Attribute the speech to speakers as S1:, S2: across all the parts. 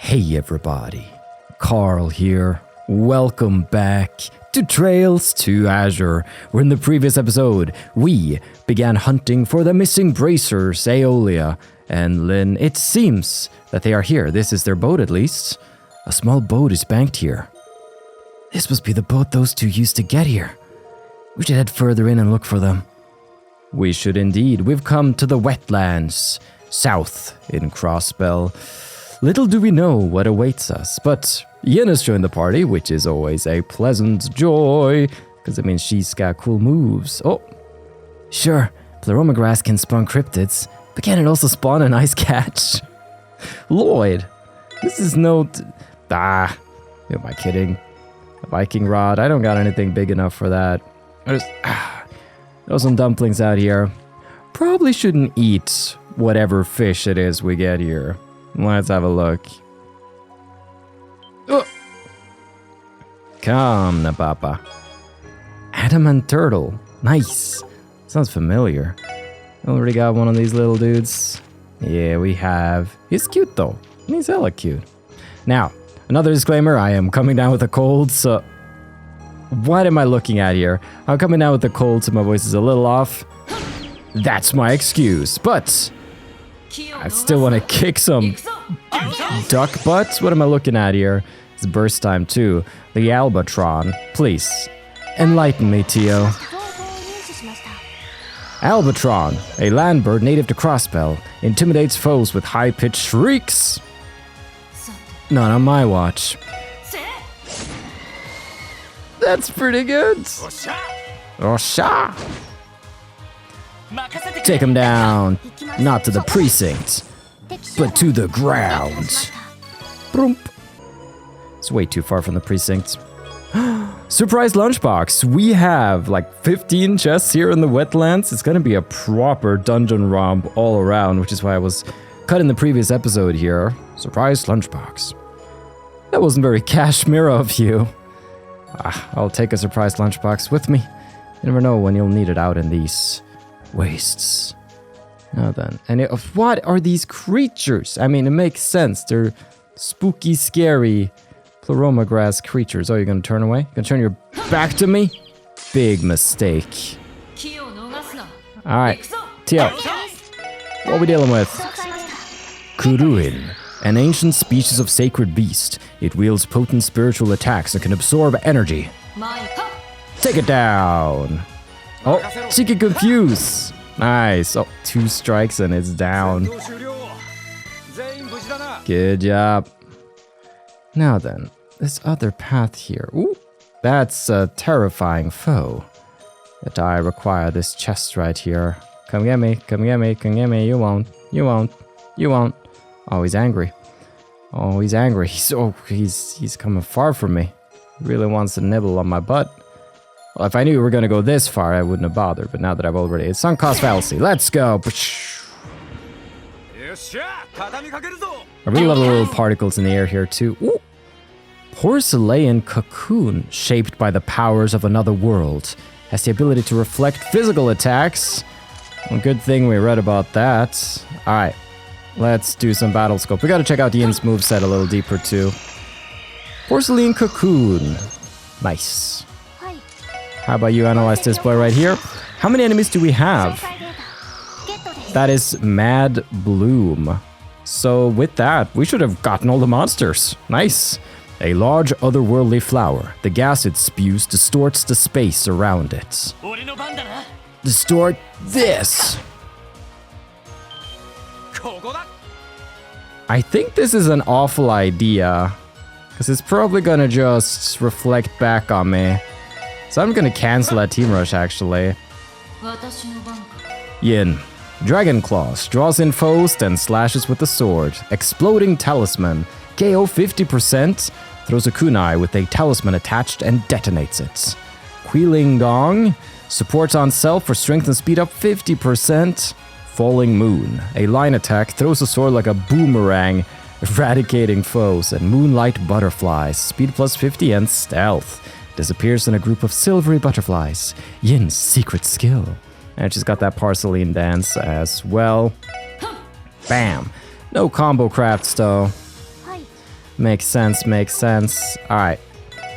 S1: Hey everybody, Carl here. Welcome back to Trails to Azure, where in the previous episode, we began hunting for the missing bracers, Aeolia and Lynn. It seems that they are here. This is their boat at least. A small boat is banked here. This must be the boat those two used to get here. We should head further in and look for them. We should indeed. We've come to the wetlands, south in Crossbell. Little do we know what awaits us, but Yin has joined the party, which is always a pleasant joy, because it means she's got cool moves. Oh, sure, Pleroma grass can spawn cryptids, but can it also spawn an ice catch? Lloyd, this is no... who am I kidding? A Viking rod, I don't got anything big enough for that. There's some dumplings out here. Probably shouldn't eat whatever fish it is we get here. Let's have a look. Oh. Come na papa. Adamant turtle. Nice. Sounds familiar. Already got one of these little dudes. Yeah, we have. He's cute though. He's hella cute. Now, another disclaimer. I am coming down with a cold, so... What am I looking at here? I'm coming down with a cold, so my voice is a little off. That's my excuse, but... I still want to kick some duck butts. What am I looking at here? It's burst time too. The Albatron. Please, enlighten me, Tio. Albatron, a land bird native to Crossbell, intimidates foes with high-pitched shrieks. Not on my watch. That's pretty good. Osha! Take him down. Not to the precinct, but to the ground. Broomp. It's way too far from the precinct. Surprise lunchbox. We have like 15 chests here in the wetlands. It's gonna be a proper dungeon romp all around, which is why I was cut in the previous episode here. Surprise lunchbox. That wasn't very Kashmira of you. I'll take a surprise lunchbox with me. You never know when you'll need it out in these wastes. Now then, and what are these creatures? I mean, it makes sense. They're spooky, scary Pleroma grass creatures. Oh, you're gonna turn away? Gonna turn your back to me? Big mistake. Alright, Tio. What are we dealing with? Kuruin, an ancient species of sacred beast. It wields potent spiritual attacks and can absorb energy. Take it down. Oh, she can confuse. Nice. Oh, 2 strikes and it's down. Good job. Now then, this other path here. Ooh, that's a terrifying foe. But I require this chest right here. Come get me, come get me, come get me. You won't, you won't, you won't. Oh, he's angry. Oh, he's angry. He's coming far from me. He really wants to nibble on my butt. Well, if I knew we were going to go this far, I wouldn't have bothered. But now that I've already... It's sunk cost fallacy. Let's go. I really love the little particles in the air here, too. Ooh. Porcelain cocoon, shaped by the powers of another world. Has the ability to reflect physical attacks. Well, good thing we read about that. Alright. Let's do some battle scope. We got to check out Yin's moveset a little deeper, too. Porcelain cocoon. Nice. How about you analyze this boy right here? How many enemies do we have? That is Mad Bloom. So with that, we should have gotten all the monsters. Nice. A large otherworldly flower. The gas it spews distorts the space around it. Distort this. I think this is an awful idea, because it's probably gonna just reflect back on me. So I'm gonna cancel that team rush, actually. Yin. Dragon Claws. Draws in foes, then slashes with the sword. Exploding Talisman. KO 50%. Throws a kunai with a talisman attached and detonates it. Queeling Gong. Supports on self for strength and speed up 50%. Falling Moon. A line attack. Throws a sword like a boomerang. Eradicating foes. And Moonlight Butterflies. Speed plus 50 and stealth. Disappears in a group of silvery butterflies. Yin's secret skill. And she's got that porcelain dance as well. Bam. No combo crafts though. Makes sense, makes sense. Alright.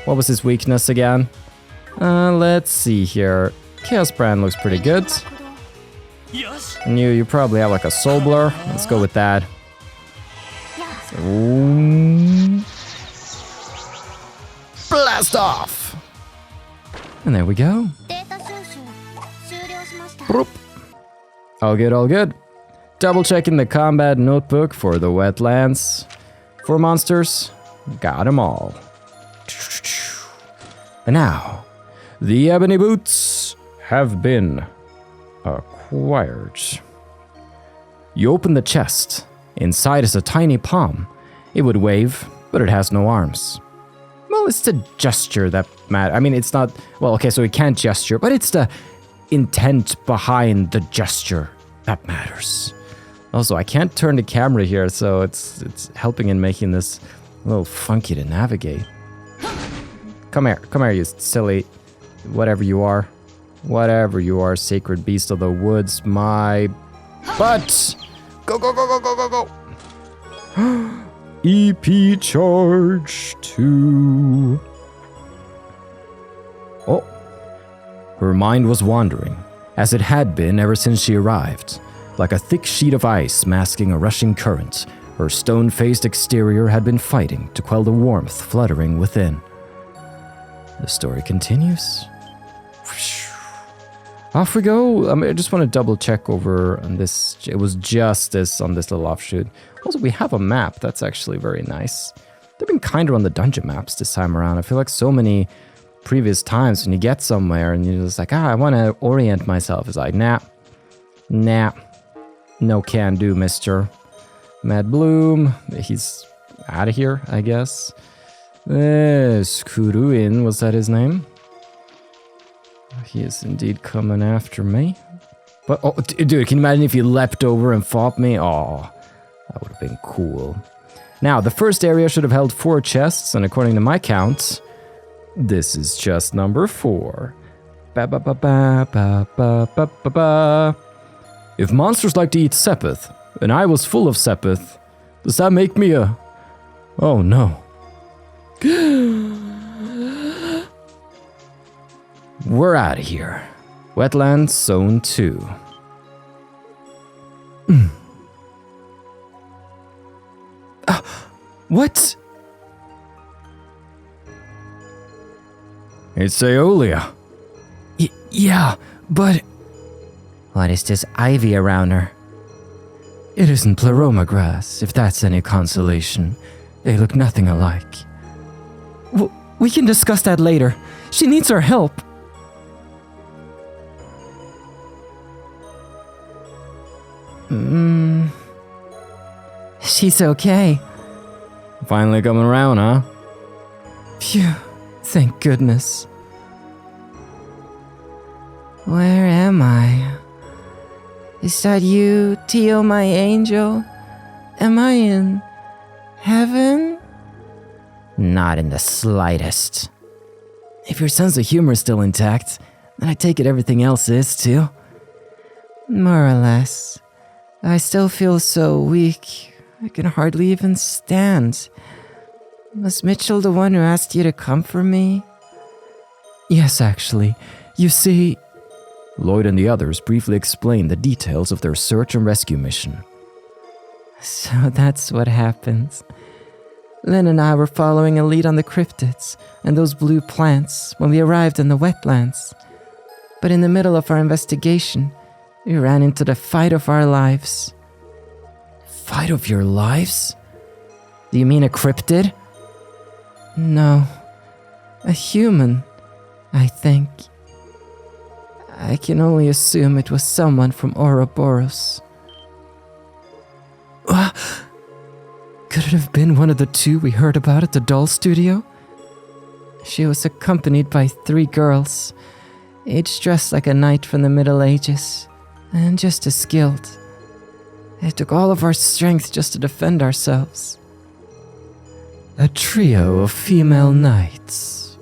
S1: What was his weakness again? Let's see here. Chaos Brand looks pretty good. And you probably have like a Soul Blur. Let's go with that. Ooh. Blast off! And there we go. Boop. All good, all good. Double checking the combat notebook for the wetlands. 4 monsters. Got them all. And now, the ebony boots have been acquired. You open the chest. Inside is a tiny palm. It would wave, but it has no arms. Well, it's the gesture that matters. I mean, it's not... Well, okay, so it can't gesture, but it's the intent behind the gesture that matters. Also, I can't turn the camera here, so it's helping in making this a little funky to navigate. Come here, you silly... Whatever you are. Whatever you are, sacred beast of the woods, my... butt! Go, go, go, go, go, go, go! EP charge 2. Oh. Her mind was wandering, as it had been ever since she arrived. Like a thick sheet of ice masking a rushing current, her stone-faced exterior had been fighting to quell the warmth fluttering within. The story continues. Off we go. I just want to double check over on this. It was just this on this little offshoot. Also, we have a map. That's actually very nice. They've been kinder on the dungeon maps this time around. I feel like so many previous times when you get somewhere and you're just like, I want to orient myself. It's like, nah. No can do, mister. Mad Bloom. He's out of here, I guess. Skuruin, was that his name? He is indeed coming after me. But, oh, dude, can you imagine if he leapt over and fought me? Oh, that would have been cool. Now, the first area should have held 4 chests, and according to my count, this is chest number 4. Ba ba ba ba ba ba ba ba ba. If monsters like to eat sepith, and I was full of sepith, does that make me a... Oh, no. We're out of here. Wetlands Zone 2. What? It's Aeolia. Yeah, but... What is this ivy around her? It isn't pleroma grass, if that's any consolation. They look nothing alike. We can discuss that later. She needs our help. She's okay. Finally coming around, huh? Phew, thank goodness. Where am I? Is that you, Tio, my angel? Am I in heaven? Not in the slightest. If your sense of humor is still intact, then I take it everything else is too. More or less. I still feel so weak. I can hardly even stand. Was Mitchell the one who asked you to come for me? Yes, actually. You see... Lloyd and the others briefly explained the details of their search and rescue mission. So that's what happens. Lynn and I were following a lead on the cryptids and those blue plants when we arrived in the wetlands. But in the middle of our investigation, we ran into the fight of our lives. Fight of your lives? Do you mean a cryptid? No. A human, I think. I can only assume it was someone from Ouroboros. Could it have been one of the 2 we heard about at the doll studio? She was accompanied by 3 girls, each dressed like a knight from the Middle Ages, and just as skilled. It took all of our strength just to defend ourselves. A trio of female knights.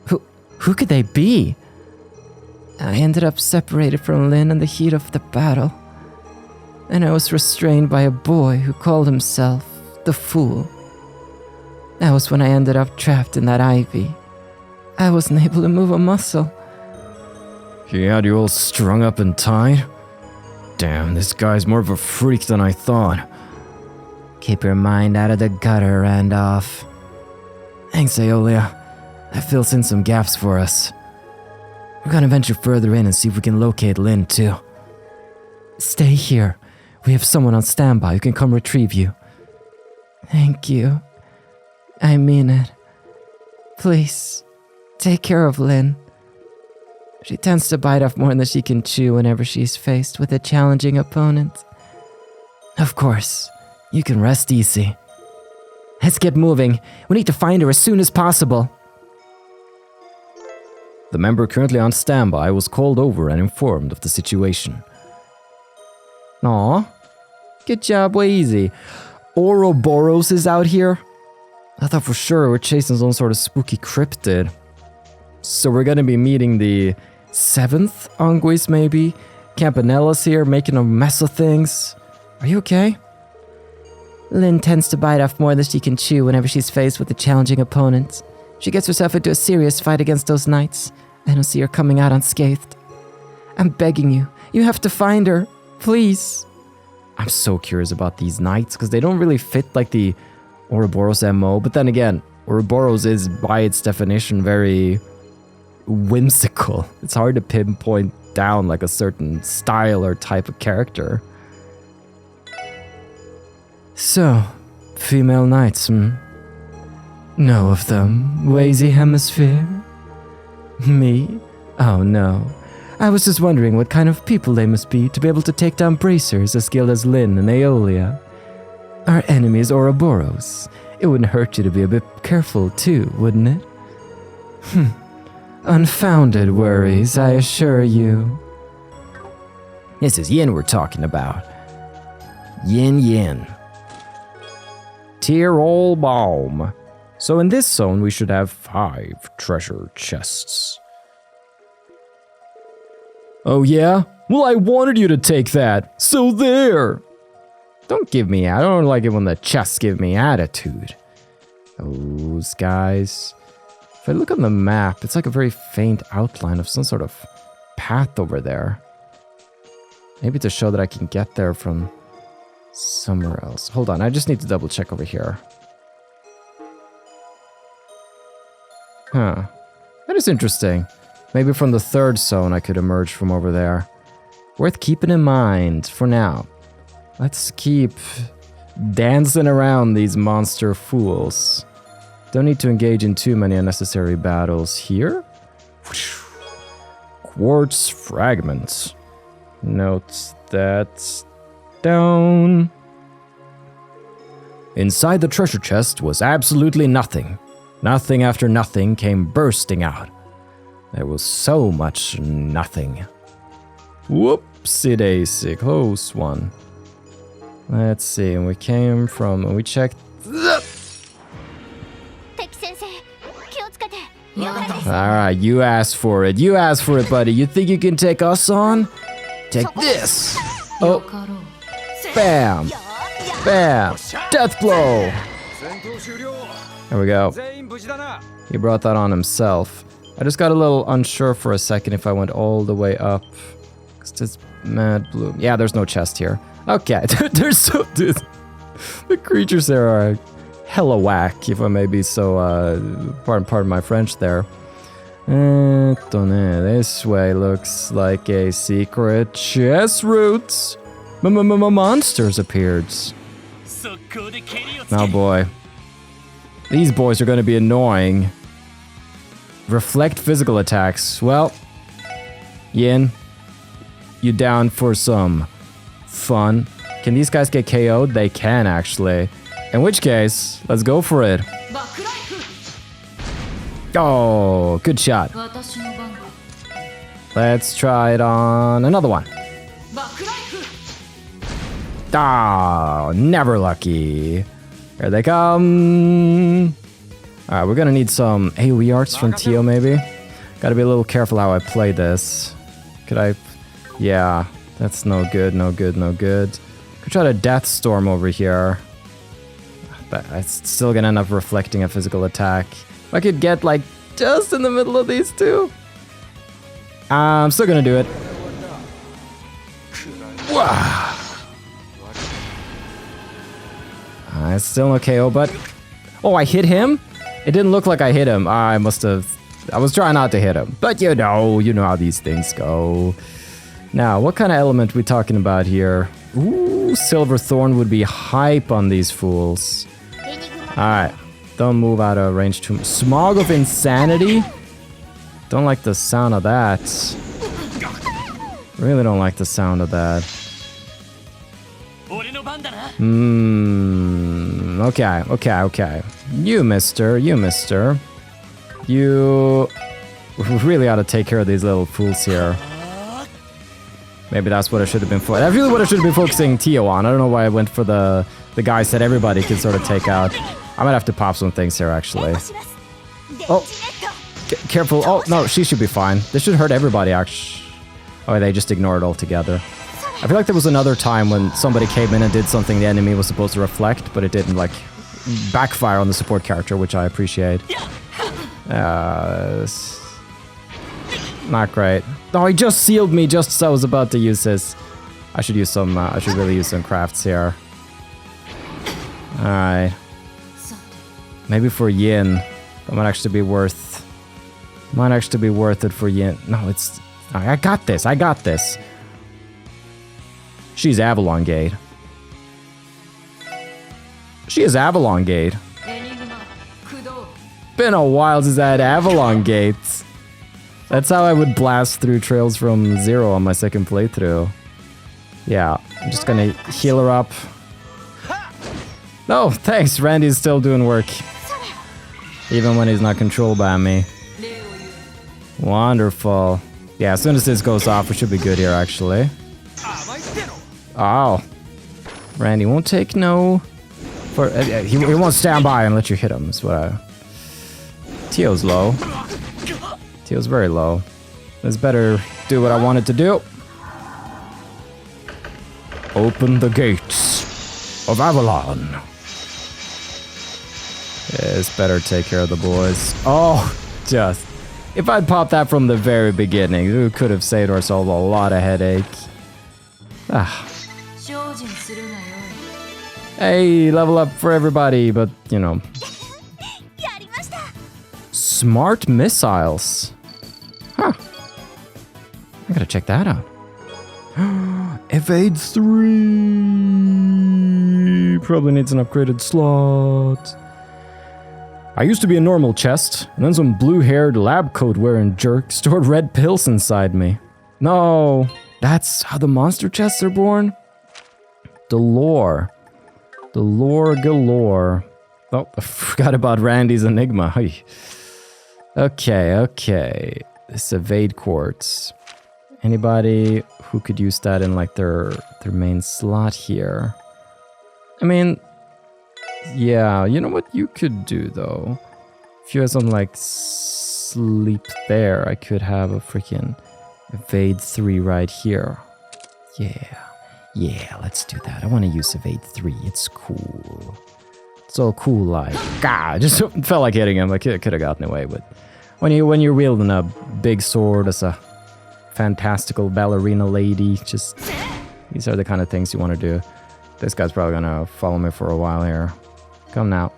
S1: Who could they be? I ended up separated from Lynn in the heat of the battle, and I was restrained by a boy who called himself the Fool.
S2: That was when I ended up trapped in that ivy. I wasn't able to move a muscle.
S1: He had you all strung up and tied? Damn, this guy's more of a freak than I thought.
S2: Keep your mind out of the gutter, Randolph.
S1: Thanks, Aeolia. That fills in some gaps for us. We're gonna venture further in and see if we can locate Lynn, too.
S2: Stay here. We have someone on standby who can come retrieve you. Thank you. I mean it. Please, take care of Lynn. She tends to bite off more than she can chew whenever she's faced with a challenging opponent.
S1: Of course. You can rest easy. Let's get moving. We need to find her as soon as possible. The member currently on standby was called over and informed of the situation. Aw, good job, way easy. Ouroboros is out here? I thought for sure we're chasing some sort of spooky cryptid. So we're gonna be meeting the 7th unvoiced maybe? Campanella's here making a mess of things. Are you okay?
S2: Lynn tends to bite off more than she can chew whenever she's faced with a challenging opponent. She gets herself into a serious fight against those knights. I don't see her coming out unscathed. I'm begging you, you have to find her. Please.
S1: I'm so curious about these knights because they don't really fit like the Ouroboros MO. But then again, Ouroboros is by its definition very whimsical. It's hard to pinpoint down like a certain style or type of character.
S2: So, female knights, Know of them, Wazy Hemisphere? Me? Oh no. I was just wondering what kind of people they must be to be able to take down bracers as skilled as Lynn and Aeolia. Our enemy is Ouroboros. It wouldn't hurt you to be a bit careful too, wouldn't it? Unfounded worries, I assure you.
S1: This is Yin we're talking about. Yin. Tirol Balm. So in this zone we should have 5 treasure chests. Oh yeah? Well, I wanted you to take that, so there! Don't give me, I don't like it when the chests give me attitude. Those guys. If I look on the map, it's like a very faint outline of some sort of path over there. Maybe to show that I can get there from somewhere else. Hold on, I just need to double check over here. Huh. That is interesting. Maybe from the 3rd zone I could emerge from over there. Worth keeping in mind for now. Let's keep dancing around these monster fools. Don't need to engage in too many unnecessary battles here. Quartz fragments. Note that down. Inside the treasure chest was absolutely nothing. Nothing after nothing came bursting out. There was so much nothing. Whoopsie daisy, close one. Let's see, and we checked. Alright, you asked for it. You asked for it, buddy. You think you can take us on? Take this. Oh. Bam. Bam. Death blow. There we go. He brought that on himself. I just got a little unsure for a second if I went all the way up. Because it's mad blue. Yeah, there's no chest here. Okay, there's so... Dude, the creatures there are hella whack, if I may be so... pardon my French there. This way looks like a secret chest route. Monsters appeared. Oh boy. These boys are going to be annoying. Reflect physical attacks. Well, Yin, you down for some fun? Can these guys get KO'd? They can, actually. In which case, let's go for it. Oh, good shot. Let's try it on another one. Oh, never lucky. Here they come. Alright, we're gonna need some AoE arts from Tio, maybe. Gotta be a little careful how I play this. Could I... Yeah, that's no good. Could try to Death Storm over here. But it's still gonna end up reflecting a physical attack. If I could get like just in the middle of these two. I'm still gonna do it. Wow. It's still no KO, but... Oh, I hit him? It didn't look like I hit him. I must have... I was trying not to hit him. But you know how these things go. Now, what kind of element are we talking about here? Ooh, Silver Thorn would be hype on these fools. Alright. Don't move out of range too much. Smog of Insanity? Don't like the sound of that. Really don't like the sound of that. Okay. You, mister. You really ought to take care of these little fools here. Maybe that's what I should have been for. That's really what I should have been focusing Tio on. I don't know why I went for the guys that everybody can sort of take out. I might have to pop some things here, actually. Oh, careful. Oh, no, she should be fine. This should hurt everybody, actually. Oh, they just ignored it altogether. I feel like there was another time when somebody came in and did something the enemy was supposed to reflect, but it didn't, like, backfire on the support character, which I appreciate. Not great. Oh, he just sealed me just as I was about to use this. I should use some, I should really use some crafts here. Alright. Maybe for Yin. That might actually be worth... Might actually be worth it for Yin. No, it's... I got this. She's Avalon Gate. She is Avalon Gate. Been a while since I had Avalon Gates. That's how I would blast through Trails from Zero on my second playthrough. Yeah, I'm just gonna heal her up. No, thanks, Randy's still doing work. Even when he's not controlled by me. Wonderful. Yeah, as soon as this goes off, we should be good here, actually. Oh. Randy won't take no... He won't stand by and let you hit him, is what I... Tio's low. Tio's very low. Let's better do what I wanted to do. Open the gates of Avalon. Yes, better take care of the boys. Oh, just... If I'd popped that from the very beginning, we could have saved ourselves a lot of headache. Ah. Hey, level up for everybody, but, you know. Smart missiles. Huh. I gotta check that out. Evade 3. Probably needs an upgraded slot. I used to be a normal chest, and then some blue-haired lab coat-wearing jerk stored red pills inside me. No, that's how the monster chests are born? The lore. The lore galore. Oh, I forgot about Randy's Enigma. Hey. Okay. This evade quartz. Anybody who could use that in like their main slot here? I mean, yeah, you know what you could do though? If you had something like sleep there, I could have a freaking evade 3 right here. Yeah, let's do that. I want to use evade 3. It's cool. It's all cool like. God, just felt like hitting him. I could have gotten away, but when you're wielding a big sword as a fantastical ballerina lady, just these are the kind of things you want to do. This guy's probably gonna follow me for a while here. Come now.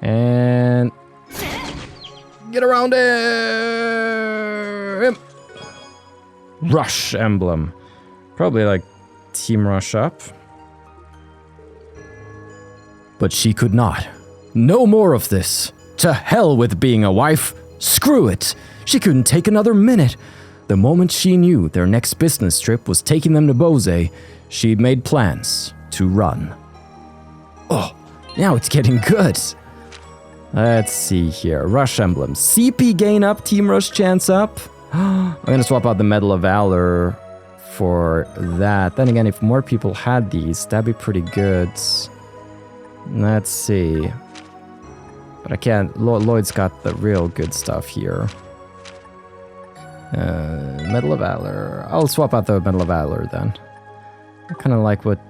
S1: And get around him. Rush emblem. Probably like team rush up. But she could not. No more of this. To hell with being a wife. Screw it. She couldn't take another minute. The moment she knew their next business trip was taking them to Bose, she'd made plans to run. Oh, now it's getting good. Let's see here. Rush emblem. CP gain up, team rush chance up. I'm gonna swap out the Medal of Valor for that. Then again, if more people had these, that'd be pretty good. Let's see. But I can't. Lloyd's got the real good stuff here. Medal of Valor. I'll swap out the Medal of Valor then. I kind of like what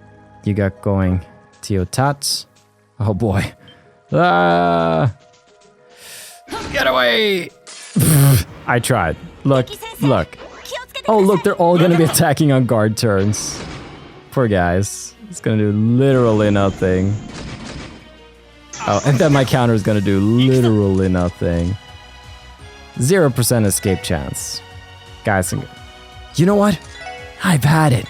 S1: you got going Teotat. Oh boy. Ah! Get away! I tried. Look. Oh, look, they're all gonna be attacking on guard turns. Poor guys. It's gonna do literally nothing. Oh, and then my counter is gonna do literally nothing. 0% escape chance. Guys, you know what? I've had it.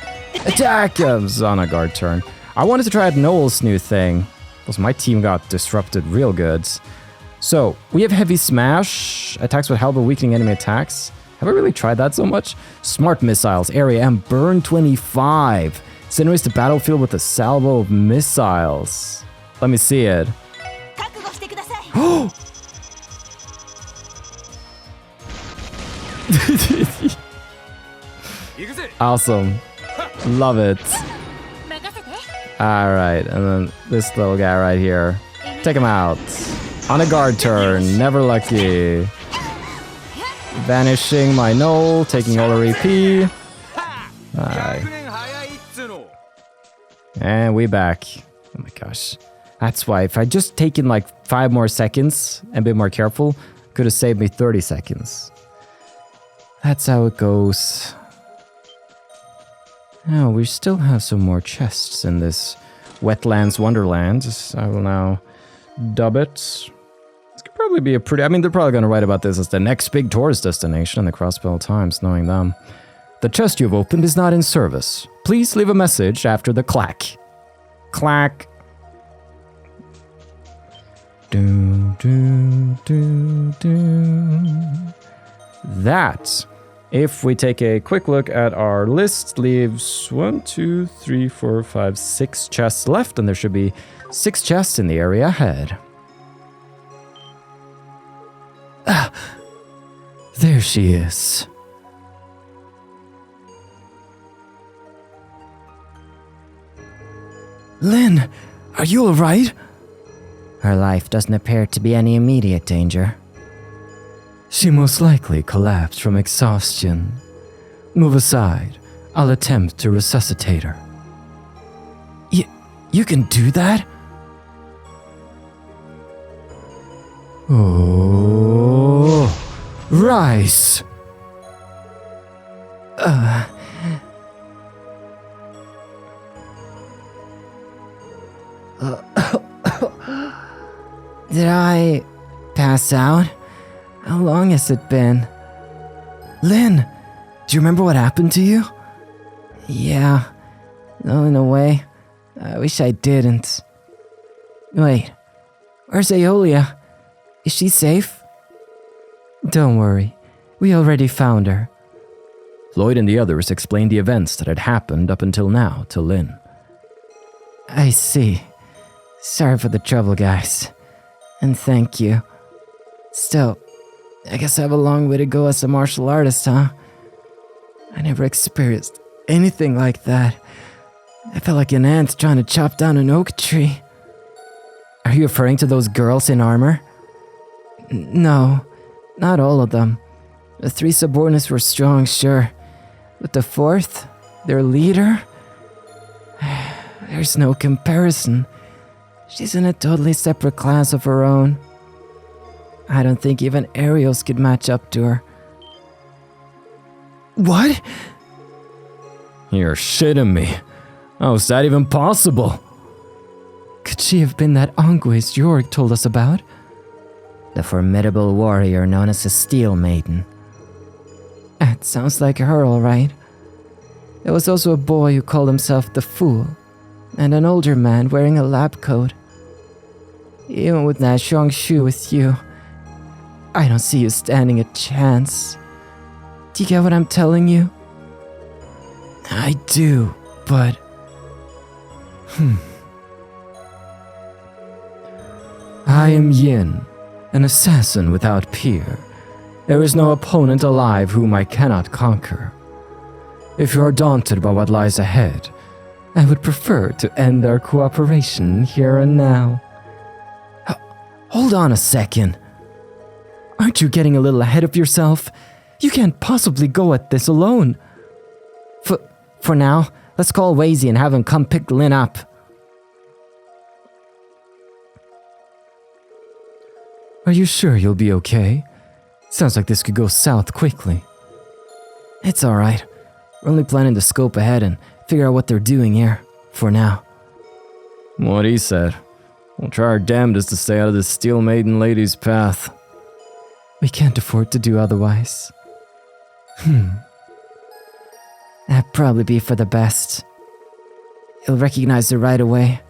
S1: Attack! On a guard turn. I wanted to try out Noel's new thing, because my team got disrupted real good. So, we have Heavy Smash, attacks with halberd weakening enemy attacks. Have I really tried that so much? Smart Missiles, Area M, Burn 25. Incinerates the battlefield with a salvo of missiles. Let me see it. Awesome. Love it. Alright, and then this little guy right here. Take him out. On a guard turn, never lucky. Vanishing my Noel, taking all her EP. And we back. Oh my gosh. That's why, if I just taken like 5 more seconds and been more careful, could have saved me 30 seconds. That's how it goes. Now, we still have some more chests in this Wetlands Wonderland. I will now dub it. This could probably be a pretty... I mean, they're probably going to write about this as the next big tourist destination in the Crossbell Times, knowing them. The chest you've opened is not in service. Please leave a message after the clack. Clack. Do, do, do, do. That, if we take a quick look at our list, leaves 1, 2, 3, 4, 5, 6 chests left, and there should be 6 chests in the area ahead.
S2: Ah, there she is. Lynn, are you alright?
S3: Her life doesn't appear to be any immediate danger.
S2: She most likely collapsed from exhaustion. Move aside. I'll attempt to resuscitate her. You can do that? Oh, rice.
S3: Did I pass out? How long has it been?
S2: Lynn, do you remember what happened to you?
S3: Yeah, no, in a way. I wish I didn't. Wait, where's Aeolia? Is she safe?
S2: Don't worry, we already found her.
S1: Lloyd and the others explained the events that had happened up until now to Lynn.
S3: I see. Sorry for the trouble, guys. And thank you. Still, I guess I have a long way to go as a martial artist, huh? I never experienced anything like that. I felt like an ant trying to chop down an oak tree.
S2: Are you referring to those girls in armor?
S3: No, not all of them. The 3 subordinates were strong, sure. But the 4th, their leader? There's no comparison. She's in a totally separate class of her own. I don't think even Aerials could match up to her.
S2: What?
S1: You're shitting me. How is that even possible?
S2: Could she have been that unvoiced Yorick told us about?
S3: The formidable warrior known as the Steel Maiden. That sounds like her, all right. There was also a boy who called himself the Fool, and an older man wearing a lab coat. Even with that strong shoe with you, I don't see you standing a chance. Do you get what I'm telling you?
S2: I do, but... I am Yin, an assassin without peer. There is no opponent alive whom I cannot conquer. If you are daunted by what lies ahead, I would prefer to end our cooperation here and now. Hold on a second. Aren't you getting a little ahead of yourself? You can't possibly go at this alone.
S3: For now, let's call Wazy and have him come pick Lynn up.
S2: Are you sure you'll be okay? Sounds like this could go south quickly.
S3: It's alright. We're only planning to scope ahead and figure out what they're doing here, for now.
S1: What he said. We'll try our damnedest to stay out of this Steel Maiden lady's path.
S2: We can't afford to do otherwise.
S3: That'd probably be for the best. You'll recognize her right away.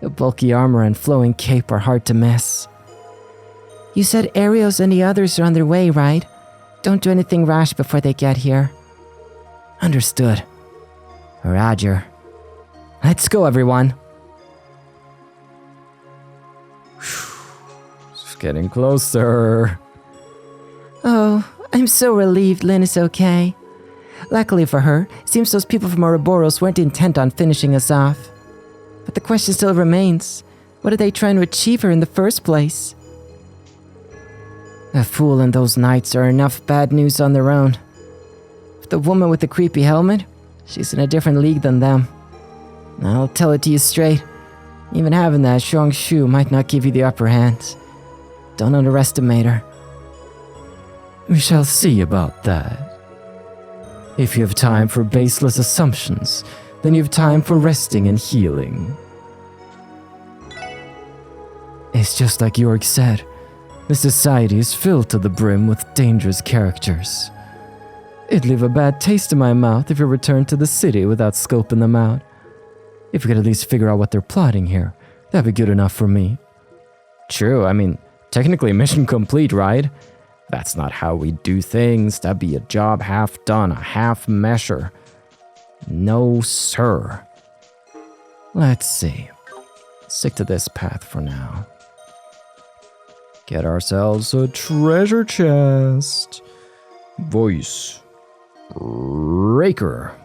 S3: The bulky armor and flowing cape are hard to miss. You said Arios and the others are on their way, right? Don't do anything rash before they get here. Understood. Roger. Let's go, everyone.
S1: It's getting closer.
S3: Oh, I'm so relieved Lynn is okay. Luckily for her, seems those people from Ouroboros weren't intent on finishing us off. But the question still remains, what are they trying to achieve here in the first place? A fool and those knights are enough bad news on their own. But the woman with the creepy helmet, she's in a different league than them. I'll tell it to you straight, even having that strong shoe might not give you the upper hand. Don't underestimate her.
S2: We shall see about that. If you have time for baseless assumptions, then you have time for resting and healing. It's just like York said. The society is filled to the brim with dangerous characters. It'd leave a bad taste in my mouth if you returned to the city without scoping them out. If we could at least figure out what they're plotting here, that'd be good enough for me.
S1: True, I mean, technically mission complete, right? That's not how we do things. That'd be a job half done, a half measure. No, sir. Let's see. Stick to this path for now. Get ourselves a treasure chest. Voice. Raker.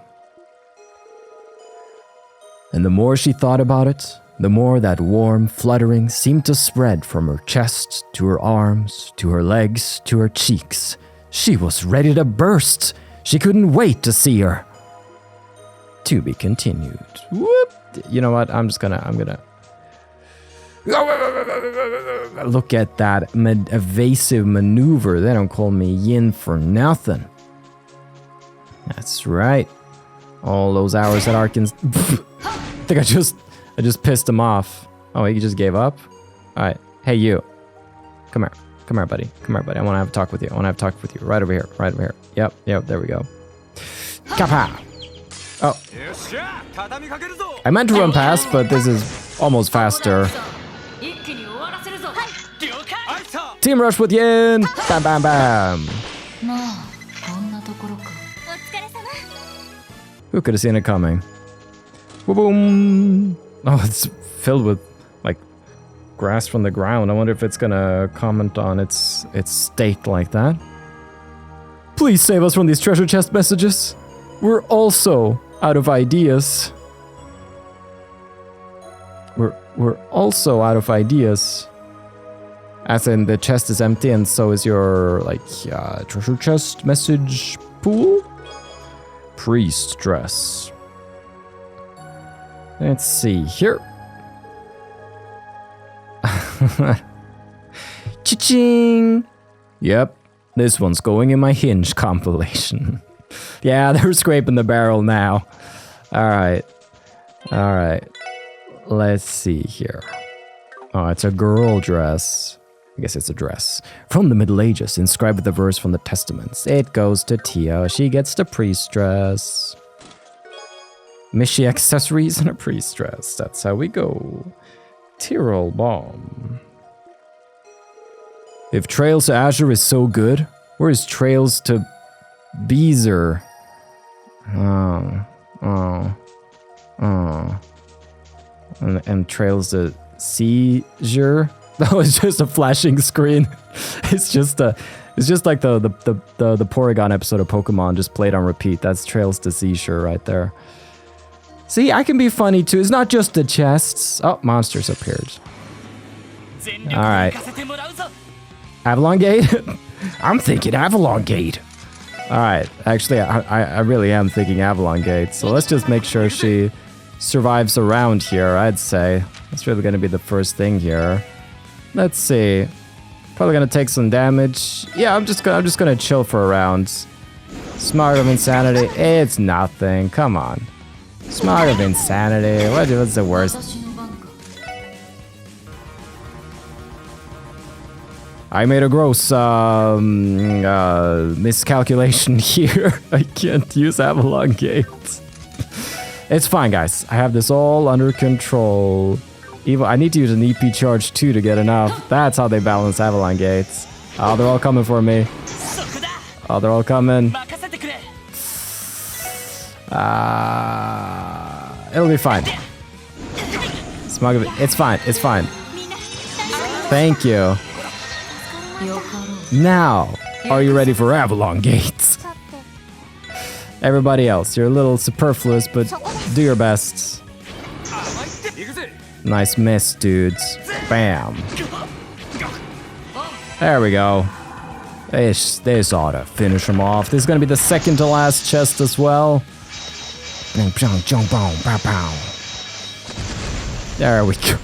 S1: And the more she thought about it, the more that warm fluttering seemed to spread from her chest to her arms, to her legs, to her cheeks. She was ready to burst. She couldn't wait to see her. To be continued. Whoop. You know what? I'm gonna look at that evasive maneuver. They don't call me Yin for nothing. That's right. All those hours at Arkans. I think I just pissed him off. Oh, he just gave up? Alright. Hey, you. Come here. Come here, buddy. Come here, buddy. I want to have a talk with you. Right over here. Right over here. Yep, there we go. Kappa! Oh. I meant to run past, but this is almost faster. Team rush with Yin! Bam, bam, bam! Who could have seen it coming? Boom! Oh, it's filled with, like, grass from the ground. I wonder if it's gonna comment on its state like that. Please save us from these treasure chest messages. We're also out of ideas. We're also out of ideas. As in, the chest is empty and so is your, like, treasure chest message pool? Priest dress. Let's see here. Cha-ching! Yep, this one's going in my Hinge compilation. Yeah, they're scraping the barrel now. Alright. Let's see here. Oh, it's a girl dress. I guess it's a dress. From the Middle Ages, inscribed with a verse from the Testaments. It goes to Tia. She gets the priest dress. Mishy accessories and a priest dress. That's how we go. Tyrol bomb. If Trails to Azure is so good, where's Trails to Beezer? And Trails to Seizure? Oh, it's just a flashing screen. It's just like the Porygon episode of Pokemon just played on repeat. That's Trails to Seizure right there. See, I can be funny too. It's not just the chests. Oh, monsters appeared. Alright. Avalon Gate? I'm thinking Avalon Gate. Alright, actually, I really am thinking Avalon Gate. So let's just make sure she survives around here, I'd say. That's really going to be the first thing here. Let's see. Probably gonna take some damage. Yeah, I'm just gonna chill for a round. Smart of Insanity. It's nothing. Come on. Smart of Insanity. What's the worst? I made a gross miscalculation here. I can't use Avalon Gates. It's fine, guys. I have this all under control. I need to use an EP charge too to get enough. That's how they balance Avalon Gates. Oh, they're all coming for me. Oh, they're all coming. It'll be fine. Smug of it. It's fine. It's fine. Thank you. Now, are you ready for Avalon Gates? Everybody else, you're a little superfluous, but do your best. Nice miss, dudes. Bam. There we go. This ought to finish him off. This is going to be the second to last chest as well. There we go.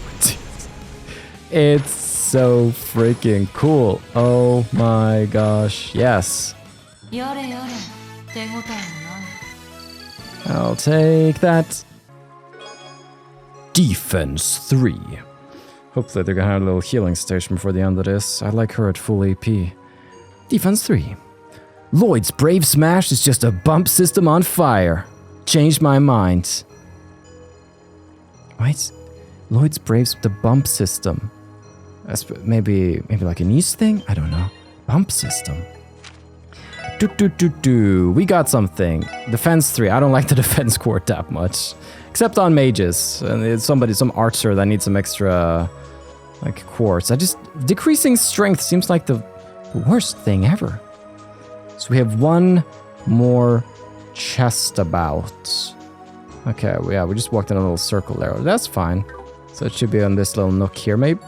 S1: It's so freaking cool. Oh my gosh. Yes. I'll take that. Defense 3. Hopefully they're gonna have a little healing station before the end of this. I like her at full AP. Defense 3. Lloyd's Brave Smash is just a bump system on fire. Changed my mind. Why is Lloyd's Braves the bump system? Maybe like an East thing? I don't know. Bump system. We got something. Defense 3. I don't like the defense court that much. Except on mages. And it's some archer that needs some extra like quartz. Decreasing strength seems like the worst thing ever. So we have one more chest about. Okay, yeah, we just walked in a little circle there. That's fine. So it should be on this little nook here, maybe.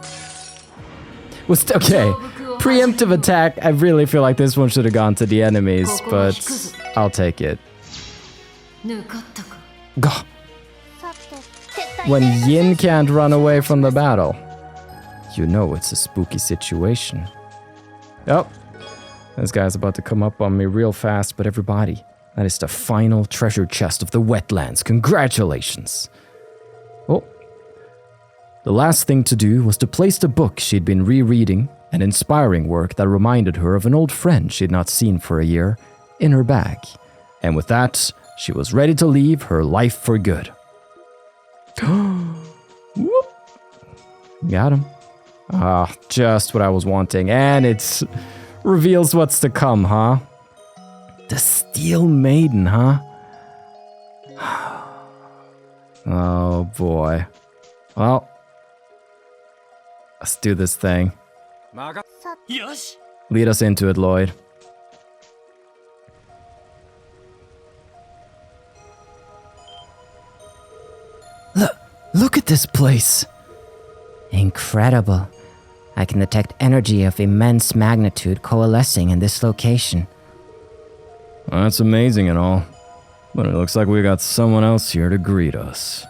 S1: Okay, preemptive attack. I really feel like this one should have gone to the enemies, but I'll take it. Gah. When Yin can't run away from the battle, you know it's a spooky situation. Oh, this guy's about to come up on me real fast, but everybody, that is the final treasure chest of the wetlands. Congratulations. Oh. The last thing to do was to place the book she'd been rereading, an inspiring work that reminded her of an old friend she'd not seen for a year, in her bag. And with that, she was ready to leave her life for good. Whoop. Got him. Ah, just what I was wanting. And it reveals what's to come, huh? The Steel Maiden, huh? Oh boy. Well, let's do this thing. Lead us into it, Lloyd. Look at this place.
S3: Incredible. I can detect energy of immense magnitude coalescing in this location.
S1: Well, that's amazing and all, but it looks like we got someone else here to greet us.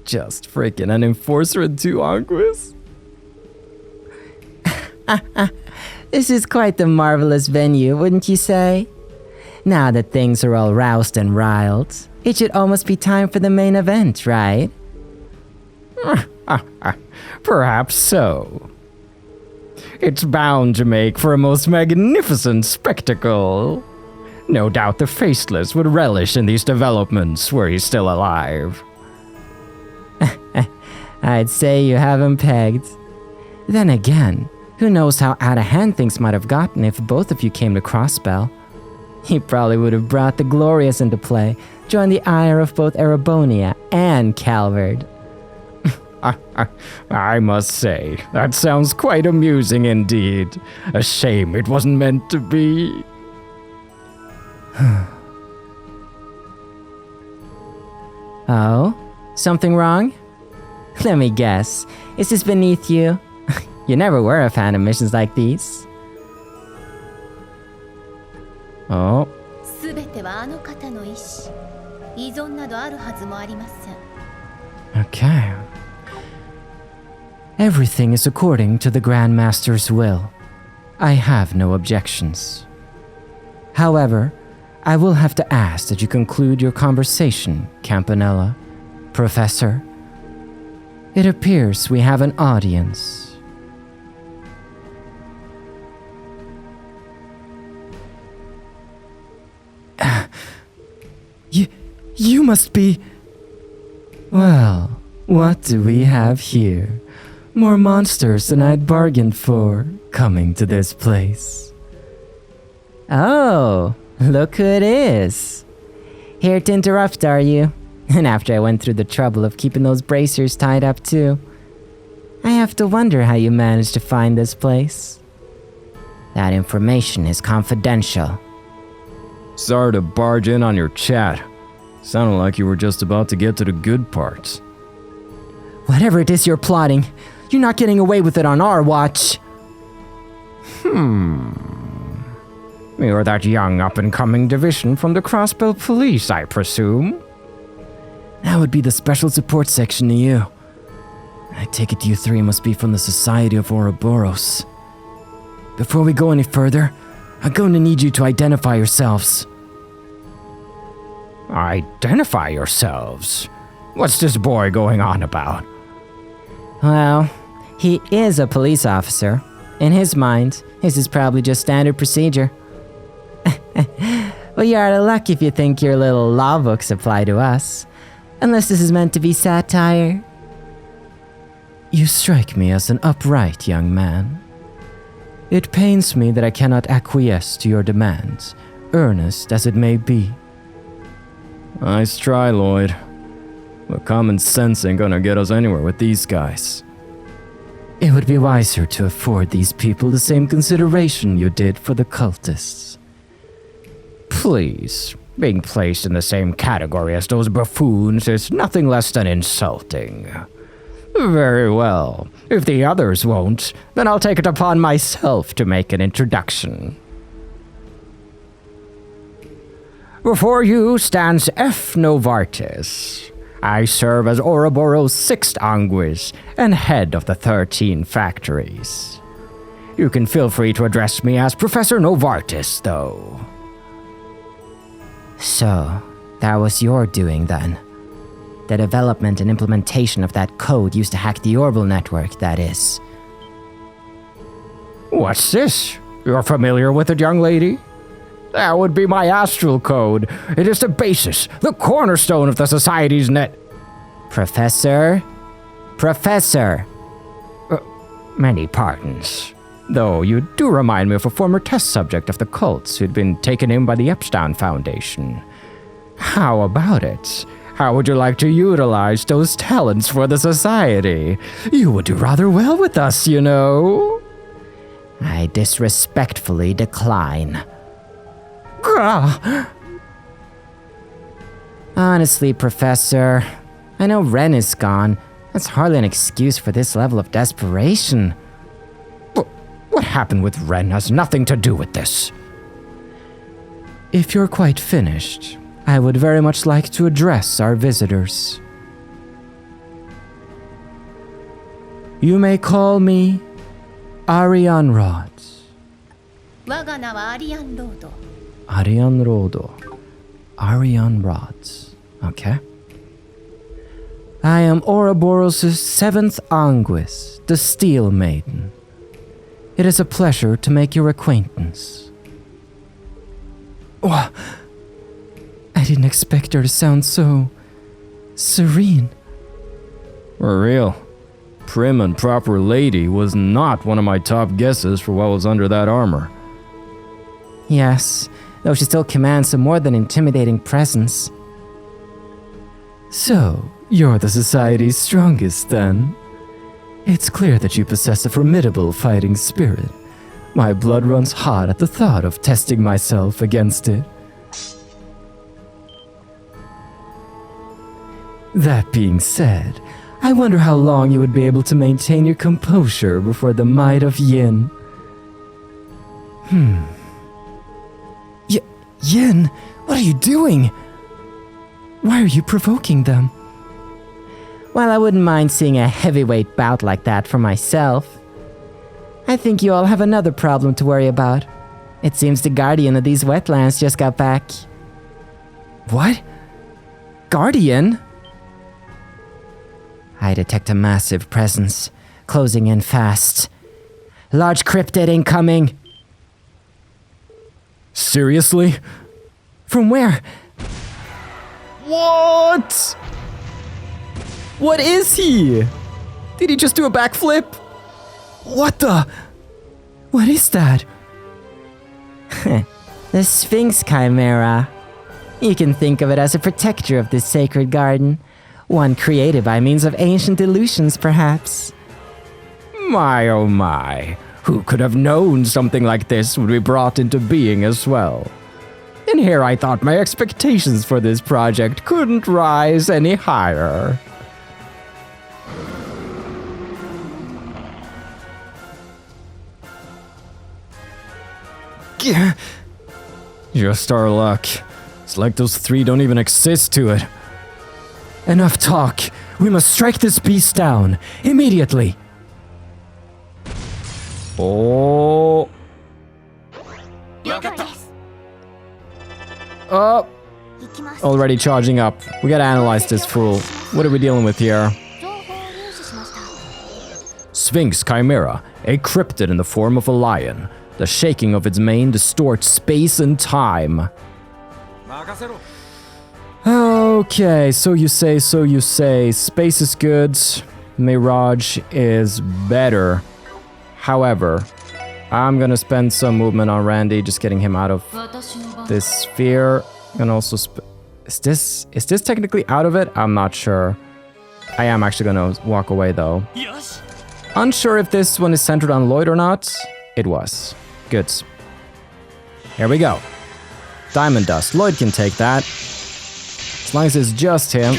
S1: Just freaking an enforcer and 2 Anquis.
S3: This is quite the marvelous venue, wouldn't you say? Now that things are all roused and riled, it should almost be time for the main event, right?
S1: Perhaps so. It's bound to make for a most magnificent spectacle. No doubt the Faceless would relish in these developments were he still alive.
S3: I'd say you have him pegged. Then again, who knows how out of hand things might have gotten if both of you came to Crossbell. He probably would have brought the Glorious into play, joined the ire of both Erebonia and Calvard.
S1: I must say, that sounds quite amusing indeed. A shame it wasn't meant to be.
S3: Oh? Something wrong? Let me guess. Is this beneath you? You never were a fan of missions like these.
S1: Oh.
S3: Okay. Everything is according to the Grand Master's will. I have no objections. However, I will have to ask that you conclude your conversation, Campanella. Professor, it appears we have an audience.
S2: You must be...
S3: Well, what do we have here?
S2: More monsters than I'd bargained for, coming to this place.
S3: Oh, look who it is. Here to interrupt, are you? And after I went through the trouble of keeping those bracers tied up too. I have to wonder how you managed to find this place. That information is confidential.
S1: Sorry to barge in on your chat. Sounded like you were just about to get to the good parts.
S3: Whatever it is you're plotting, you're not getting away with it on our watch.
S4: You're that young up-and-coming division from the Crossbell police, I presume?
S2: That would be the special support section to you. I take it you three must be from the Society of Ouroboros. Before we go any further, I'm going to need you to identify yourselves.
S4: Identify yourselves? What's this boy going on about?
S3: Well, he is a police officer. In his mind, this is probably just standard procedure. Well, you're out of luck if you think your little law books apply to us. Unless this is meant to be satire.
S2: You strike me as an upright young man. It pains me that I cannot acquiesce to your demands, earnest as it may be.
S1: Nice try, Lloyd. But common sense ain't gonna get us anywhere with these guys.
S2: It would be wiser to afford these people the same consideration you did for the cultists.
S4: Please, being placed in the same category as those buffoons is nothing less than insulting. Very well. If the others won't, then I'll take it upon myself to make an introduction. Before you stands F. Novartis. I serve as Ouroboros' 6th Anguis and head of the 13 factories. You can feel free to address me as Professor Novartis, though.
S3: So, that was your doing then. The development and implementation of that code used to hack the Orbital network, that is.
S4: What's this? You're familiar with it, young lady? That would be my astral code. It is the basis, the cornerstone of the Society's net.
S3: Professor?
S4: Many pardons. Though you do remind me of a former test subject of the cults who'd been taken in by the Epstein Foundation. How about it? How would you like to utilize those talents for the Society? You would do rather well with us, you know.
S3: I disrespectfully decline. Honestly, Professor, I know Ren is gone. That's hardly an excuse for this level of desperation.
S4: What happened with Ren has nothing to do with this.
S2: If you're quite finished, I would very much like to address our visitors. You may call me Arianrod. Arianrod. Okay. I am Ouroboros' 7th Anguis, the Steel Maiden. It is a pleasure to make your acquaintance. Oh, I didn't expect her to sound so serene.
S1: For real. Prim and proper lady was not one of my top guesses for what was under that armor.
S3: Yes, though she still commands a more than intimidating presence.
S2: So, you're the Society's strongest, then? It's clear that you possess a formidable fighting spirit. My blood runs hot at the thought of testing myself against it. That being said, I wonder how long you would be able to maintain your composure before the might of Yin. Yin, what are you doing? Why are you provoking them?
S3: While I wouldn't mind seeing a heavyweight bout like that for myself, I think you all have another problem to worry about. It seems the guardian of these wetlands just got back.
S2: What? Guardian?
S3: I detect a massive presence, closing in fast. Large cryptid incoming.
S2: Seriously?
S3: From where?
S2: What? What is he? Did he just do a backflip? What the? What is that?
S3: The Sphinx Chimera. You can think of it as a protector of this sacred garden. One created by means of ancient illusions, perhaps.
S4: My oh my, who could have known something like this would be brought into being as well? And here I thought my expectations for this project couldn't rise any higher.
S2: Just our luck. It's like those three don't even exist to it. Enough talk. We must strike this beast down. Immediately.
S4: Oh.
S2: Oh. Already charging up. We gotta analyze this fool. What are we dealing with here? Sphinx Chimera, a cryptid in the form of a lion. The shaking of its mane distorts space and time. Okay, so you say. Space is good. Mirage is better. However, I'm gonna spend some movement on Randy, just getting him out of this sphere. Gonna also is this technically out of it? I'm not sure. I am actually gonna walk away though. Unsure if this one is centered on Lloyd or not. It was. Good. Here we go. Diamond Dust. Lloyd can take that. As long as it's just him.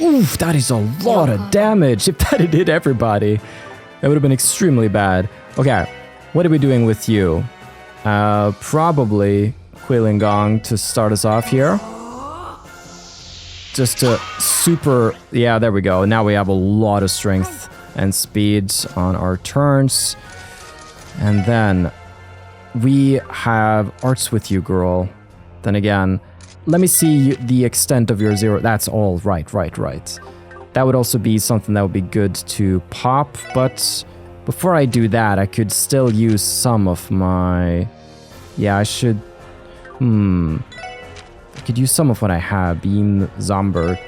S2: Oof, that is a lot of damage. If that had hit everybody, that would have been extremely bad. Okay, what are we doing with you? Probably Quilingong to start us off here. Just to super... Yeah, there we go. Now we have a lot of strength and speed on our turns. And then we have arts with you, girl. Then again, let me see the extent of your zero. That's all right. That would also be something that would be good to pop, but before I do that, I could still use some of my... Yeah, I should... I could use some of what I have. Beam Zomber.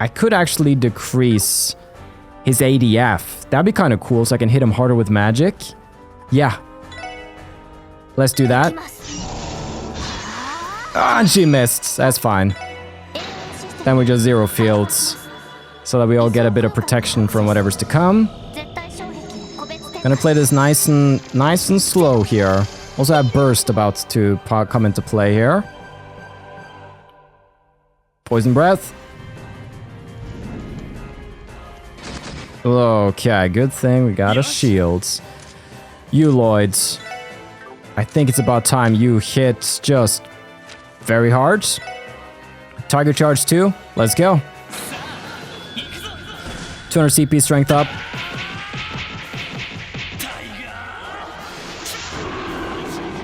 S2: I could actually decrease his ADF. That'd be kind of cool, so I can hit him harder with magic. Yeah. Let's do that. Ah, and she missed. That's fine. Then we just zero fields, so that we all get a bit of protection from whatever's to come. Gonna play this nice and slow here. Also have Burst about to come into play here. Poison Breath. Okay, good thing we got a shield. You Lloyds. I think it's about time you hit just very hard. Tiger Charge 2. Let's go. 200 CP strength up.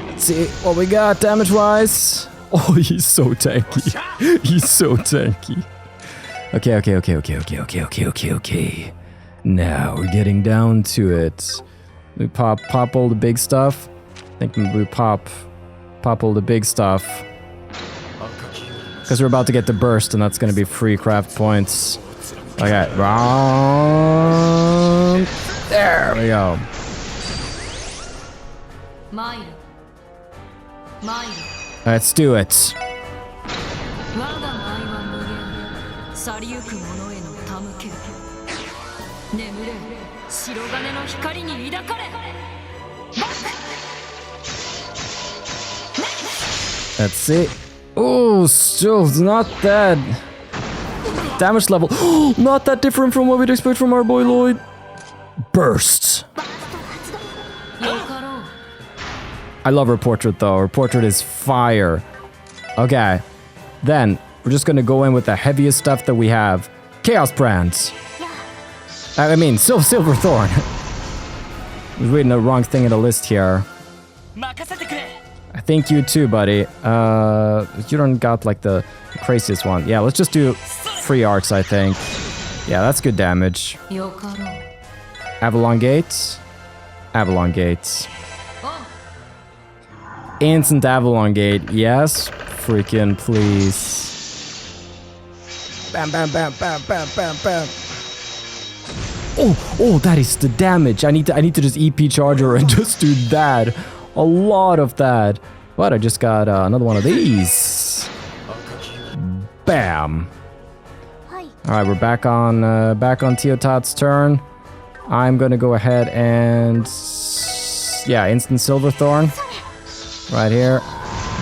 S2: Let's see what we got damage-wise. Oh, he's so tanky. He's so tanky. Okay. Now we're getting down to it. We pop all the big stuff. I think we pop all the big stuff. Because we're about to get the burst, and that's going to be free craft points. Okay, wrong. There we go. Let's do it. Let's see. Oh, still not that damage level. Not that different from what we'd expect from our boy Lloyd. Burst. I love her portrait though. Her portrait is fire. Okay. Then we're just gonna go in with the heaviest stuff that we have.
S1: Chaos Brand. I mean, Silverthorn. I was reading the wrong thing in the list here. I think you too, buddy. You don't got like the craziest one. Yeah, let's just do free arts, I think. Yeah, that's good damage. Avalon Gates. Avalon Gates. Instant Avalon Gate. Yes. Freaking please. Bam, bam, bam, bam, bam, bam, bam. Oh, that is the damage. I need to just EP Charger and just do that. A lot of that. But I just got another one of these. Bam. Alright, we're back on Teotot's turn. I'm gonna go ahead and yeah, instant Silverthorn. Right here.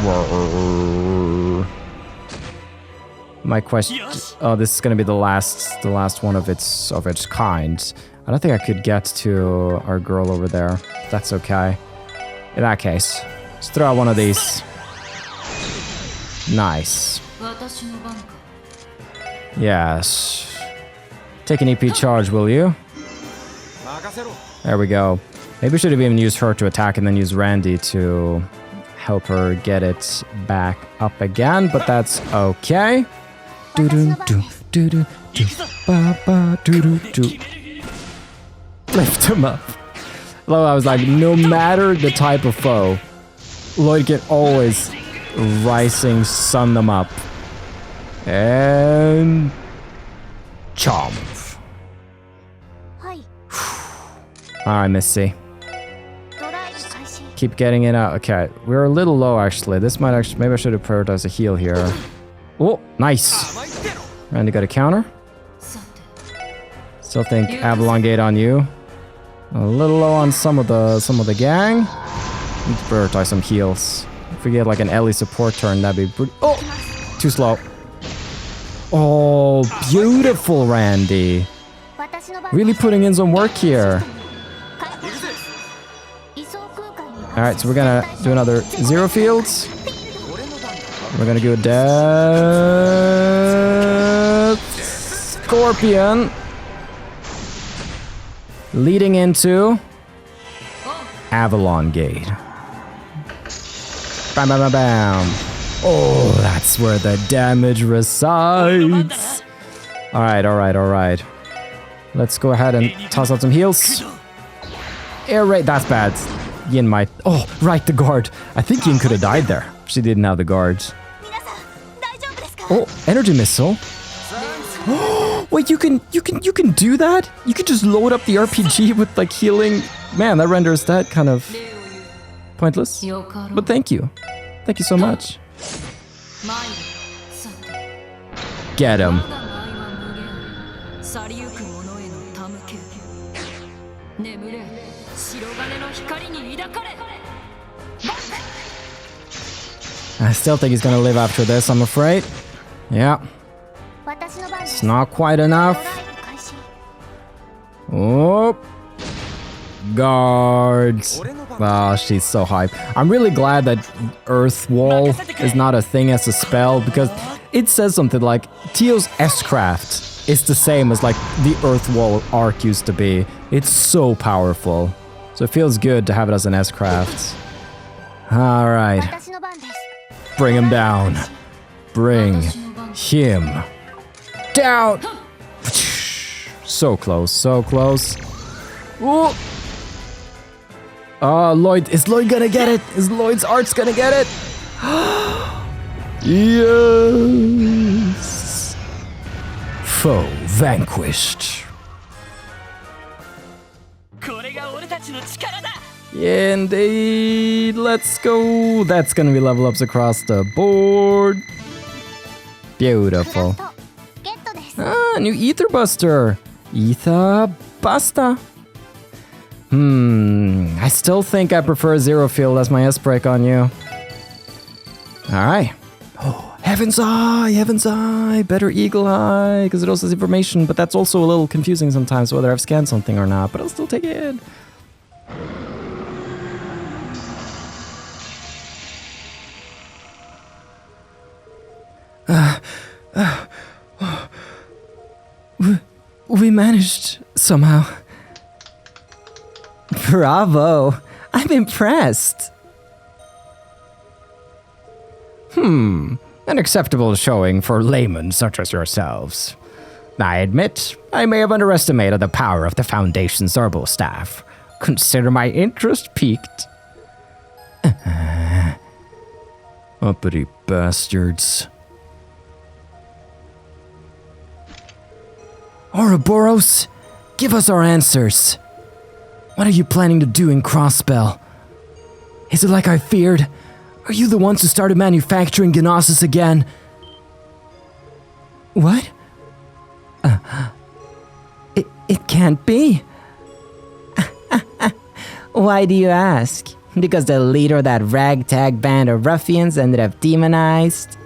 S1: Whoa. My question. Oh, this is gonna be the last one of its kind. I don't think I could get to our girl over there. That's okay. In that case, let's throw out one of these. Nice. Yes. Take an EP charge, will you? There we go. Maybe we should have even used her to attack and then use Randy to help her get it back up again, but that's okay. Lift him up. Well, I was like, no matter the type of foe, Lloyd can always rising sun them up. And chomp. Alright, Missy. Keep getting it out. Okay, we're a little low actually. This might actually, maybe I should have prioritized a heal here. Oh, nice. Randy got a counter. Still think Avalon Gate on you. A little low on some of the gang. Need to prioritize some heals. If we get like an Ellie support turn, that'd be pretty. Oh, too slow. Oh, beautiful, Randy. Really putting in some work here. Alright, so we're gonna do another zero fields. We're gonna do a death Scorpion. Leading into Avalon Gate. Bam, bam, bam, bam. Oh, that's where the damage resides. Alright. Let's go ahead and toss out some heals. Air raid, that's bad. Yin might. Oh, right, the guard. I think Yin could have died there. She didn't have the guards. Oh, energy missile. Wait, you can do that? You can just load up the RPG with like healing. Man, that renders that kind of pointless. But thank you. Thank you so much. Get him. I still think he's gonna live after this, I'm afraid. Yeah. It's not quite enough. Oh. Guards. Oh, she's so hype. I'm really glad that Earth Wall is not a thing as a spell, because it says something like Teo's S-Craft is the same as like the Earth Wall arc used to be. It's so powerful. So it feels good to have it as an S-Craft. Alright. Bring him down. Bring him down. So close, so close. Ooh. Oh, Lloyd. Is Lloyd gonna get it? Is Lloyd's arts gonna get it? Yes. Foe vanquished. Indeed. Let's go. That's gonna be level ups across the board. Beautiful. Ah, new Ether Buster. Ether Buster. I still think I prefer Zero Field as my S-Break on you. Alright. Oh, Heaven's Eye, better Eagle Eye, because it also has information, but that's also a little confusing sometimes whether I've scanned something or not, but I'll still take it.
S2: We managed, somehow.
S3: Bravo! I'm impressed!
S4: An acceptable showing for laymen such as yourselves. I admit, I may have underestimated the power of the Foundation's Zorbo staff. Consider my interest piqued.
S1: Uppity bastards.
S2: Ouroboros, give us our answers. What are you planning to do in Crossbell? Is it like I feared? Are you the ones who started manufacturing Gnosis again? What?
S3: It can't be. Why do you ask? Because the leader of that ragtag band of ruffians ended up demonized?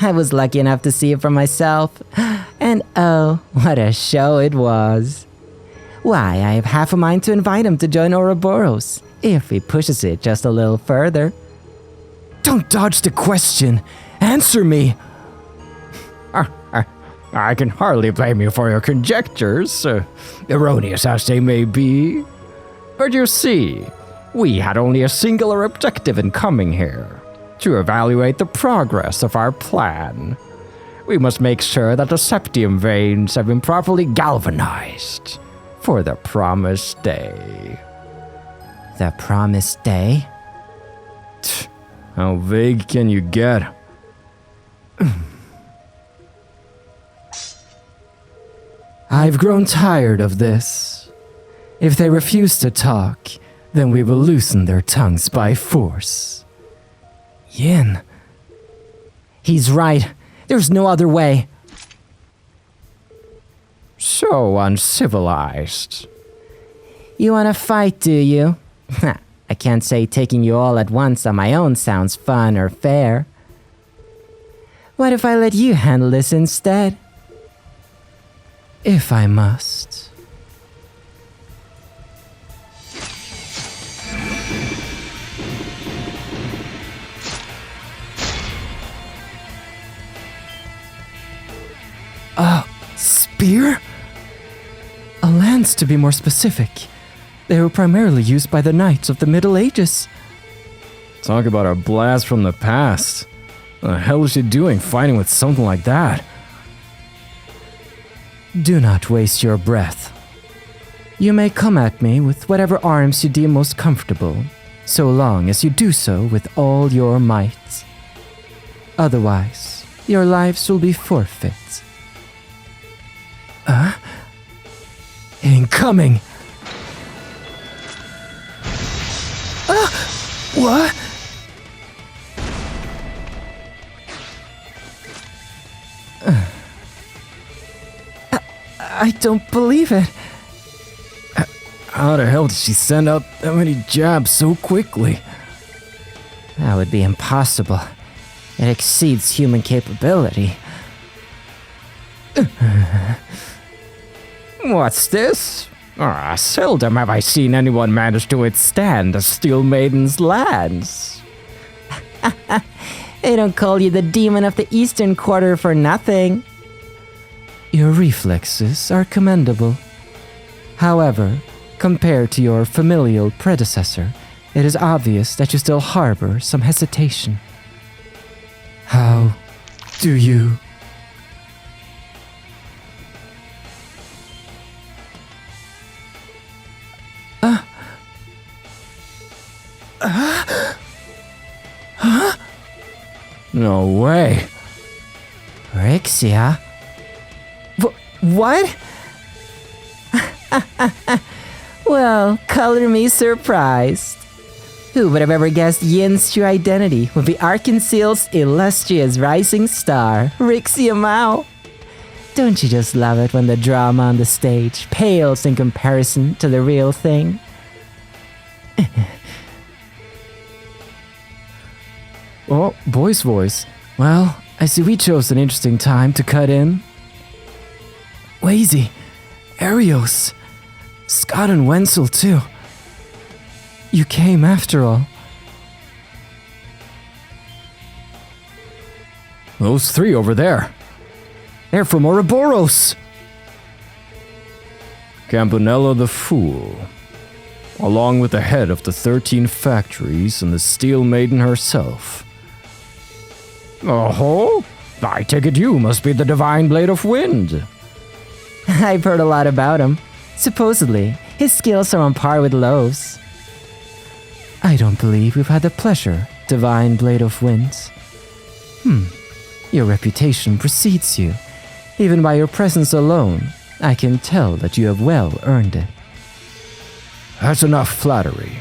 S3: I was lucky enough to see it for myself. And oh, what a show it was. Why, I have half a mind to invite him to join Ouroboros, if he pushes it just a little further.
S2: Don't dodge the question. Answer me.
S4: I can hardly blame you for your conjectures, erroneous as they may be. But you see, we had only a singular objective in coming here, to evaluate the progress of our plan. We must make sure that the septium veins have been properly galvanized for the promised day.
S3: The promised day?
S1: How vague can you get?
S2: I've grown tired of this. If they refuse to talk, then we will loosen their tongues by force. Yin.
S3: He's right. There's no other way.
S4: So uncivilized.
S3: You wanna fight, do you? I can't say taking you all at once on my own sounds fun or fair. What if I let you handle this instead?
S2: If I must. Spear? A lance, to be more specific. They were primarily used by the knights of the Middle Ages.
S1: Talk about a blast from the past. What the hell is she doing fighting with something like that?
S2: Do not waste your breath. You may come at me with whatever arms you deem most comfortable, so long as you do so with all your might. Otherwise, your lives will be forfeit. Incoming! What? I don't believe it.
S1: How the hell did she send out that many jabs so quickly?
S3: That would be impossible. It exceeds human capability.
S4: What's this? Seldom have I seen anyone manage to withstand the Steel Maiden's lance.
S3: They don't call you the demon of the Eastern Quarter for nothing.
S2: Your reflexes are commendable. However, compared to your familial predecessor, it is obvious that you still harbor some hesitation. How do you...
S1: No way.
S3: Rixia? What? Well, color me surprised. Who would have ever guessed Yin's true identity would be Arkansas's illustrious rising star, Rixia Mao? Don't you just love it when the drama on the stage pales in comparison to the real thing?
S2: Oh, boy's voice. Well, I see we chose an interesting time to cut in. Lazy, Arios, Scott and Wenzel too. You came after all.
S1: Those three over there. They're from Ouroboros. Campanella the Fool, along with the head of the 13 factories and the Steel Maiden herself.
S4: Oh, I take it you must be the Divine Blade of Wind.
S3: I've heard a lot about him. Supposedly, his skills are on par with LoH's.
S2: I don't believe we've had the pleasure, Divine Blade of Winds. Your reputation precedes you. Even by your presence alone, I can tell that you have well earned it.
S1: That's enough flattery.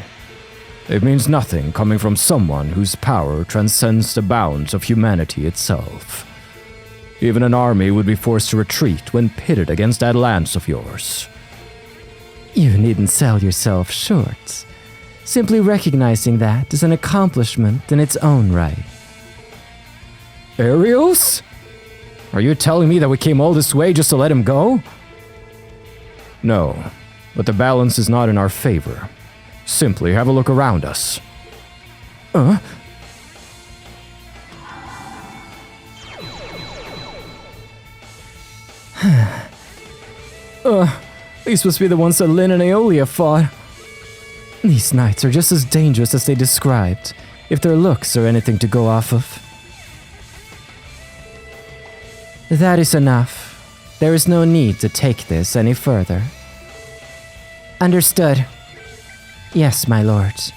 S1: It means nothing coming from someone whose power transcends the bounds of humanity itself. Even an army would be forced to retreat when pitted against that lance of yours.
S2: You needn't sell yourself short. Simply recognizing that is an accomplishment in its own right.
S1: Arios? Are you telling me that we came all this way just to let him go? No, but the balance is not in our favor. Simply have a look around us.
S2: These must be the ones that Lynn and Aeolia fought. These knights are just as dangerous as they described, if their looks are anything to go off of. That is enough. There is no need to take this any further. Understood. Yes, my lords.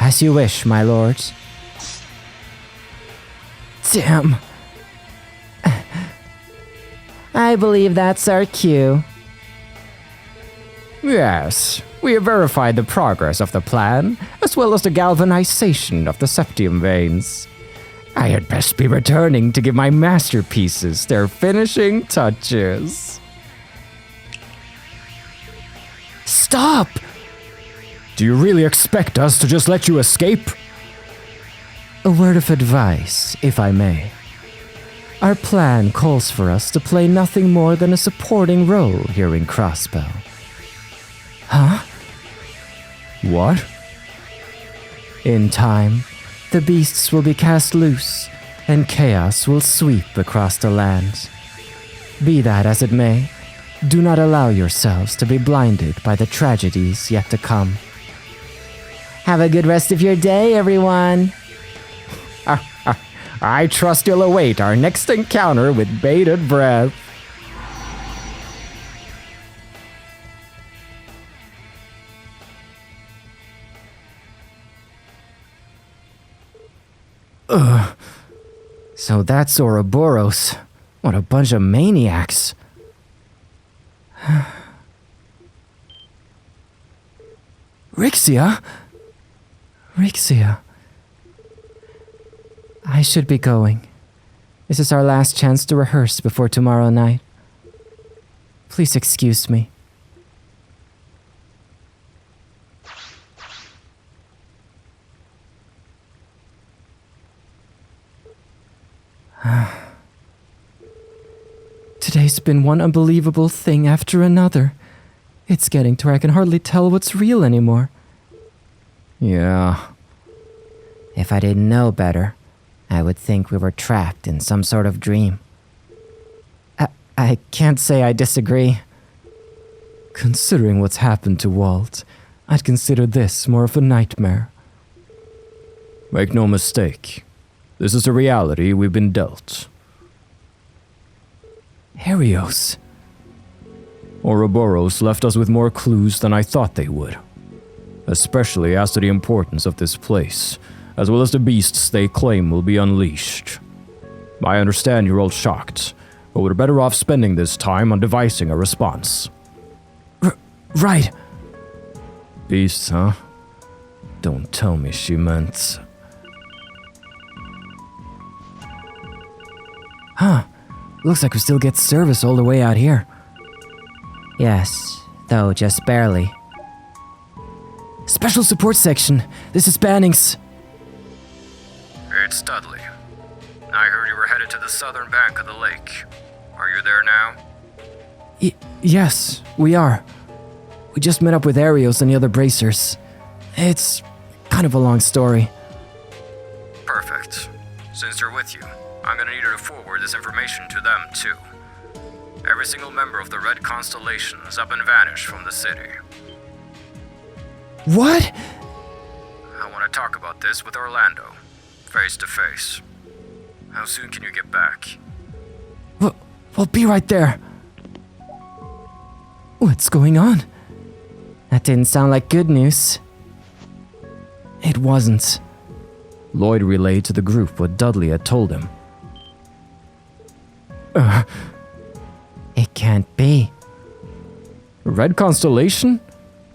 S2: As you wish, my lords. Damn. I believe that's our cue.
S4: Yes, we have verified the progress of the plan, as well as the galvanization of the septium veins. I had best be returning to give my masterpieces their finishing touches.
S2: Stop!
S1: Do you really expect us to just let you escape?
S2: A word of advice, if I may. Our plan calls for us to play nothing more than a supporting role here in Crossbell. Huh?
S1: What?
S2: In time, the beasts will be cast loose, and chaos will sweep across the land. Be that as it may, do not allow yourselves to be blinded by the tragedies yet to come. Have a good rest of your day, everyone!
S4: I trust you'll await our next encounter with bated breath.
S2: So that's Ouroboros. What a bunch of maniacs. Rixia? Rixia. I should be going. This is our last chance to rehearse before tomorrow night. Please excuse me. Today's been one unbelievable thing after another. It's getting to where I can hardly tell what's real anymore.
S1: Yeah.
S3: If I didn't know better, I would think we were trapped in some sort of dream.
S2: I can't say I disagree. Considering what's happened to Walt, I'd consider this more of a nightmare.
S1: Make no mistake. This is the reality we've been dealt.
S2: Helios.
S1: Ouroboros left us with more clues than I thought they would. Especially as to the importance of this place, as well as the beasts they claim will be unleashed. I understand you're all shocked, but we're better off spending this time on devising a response.
S2: Right.
S1: Beasts, huh? Don't tell me she meant...
S2: Huh. Looks like we still get service all the way out here.
S3: Yes, though just barely.
S2: Special support section. This is Bannings.
S1: It's Dudley. I heard you were headed to the southern bank of the lake. Are you there now?
S2: Yes, we are. We just met up with Arios and the other bracers. It's kind of a long story.
S1: Perfect. Since they're with you, I'm gonna need you to forward this information to them too. Every single member of the Red Constellation is up and vanished from the city.
S2: What?
S1: I want to talk about this with Orlando, face to face. How soon can you get back?
S2: We'll be right there. What's going on?
S3: That didn't sound like good news.
S2: It wasn't.
S1: Lloyd relayed to the group what Dudley had told him.
S3: It can't be.
S1: Red Constellation?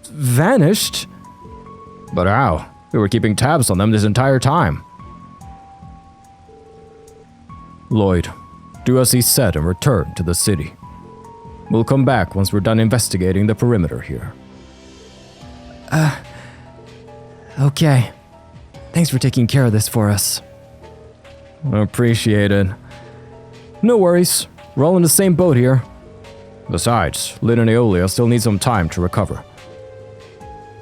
S1: Vanished? But how? We were keeping tabs on them this entire time. Lloyd, do as he said and return to the city. We'll come back once we're done investigating the perimeter here.
S2: Okay. Thanks for taking care of this for us.
S1: Appreciate it. No worries. We're all in the same boat here. Besides, Lynn and Aeolia still need some time to recover.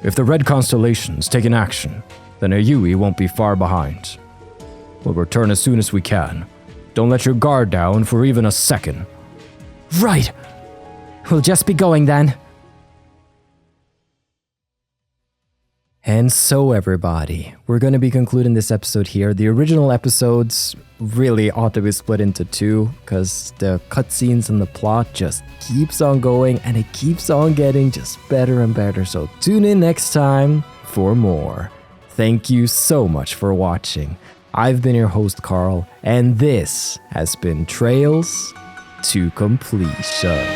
S1: If the Red Constellation's taken action, then Yui won't be far behind. We'll return as soon as we can. Don't let your guard down for even a second.
S2: Right!
S3: We'll just be going then.
S1: And so, everybody, we're going to be concluding this episode here. The original episodes really ought to be split into two because the cutscenes and the plot just keeps on going and it keeps on getting just better and better. So tune in next time for more. Thank you so much for watching. I've been your host, Carl, and this has been Trails to Completion.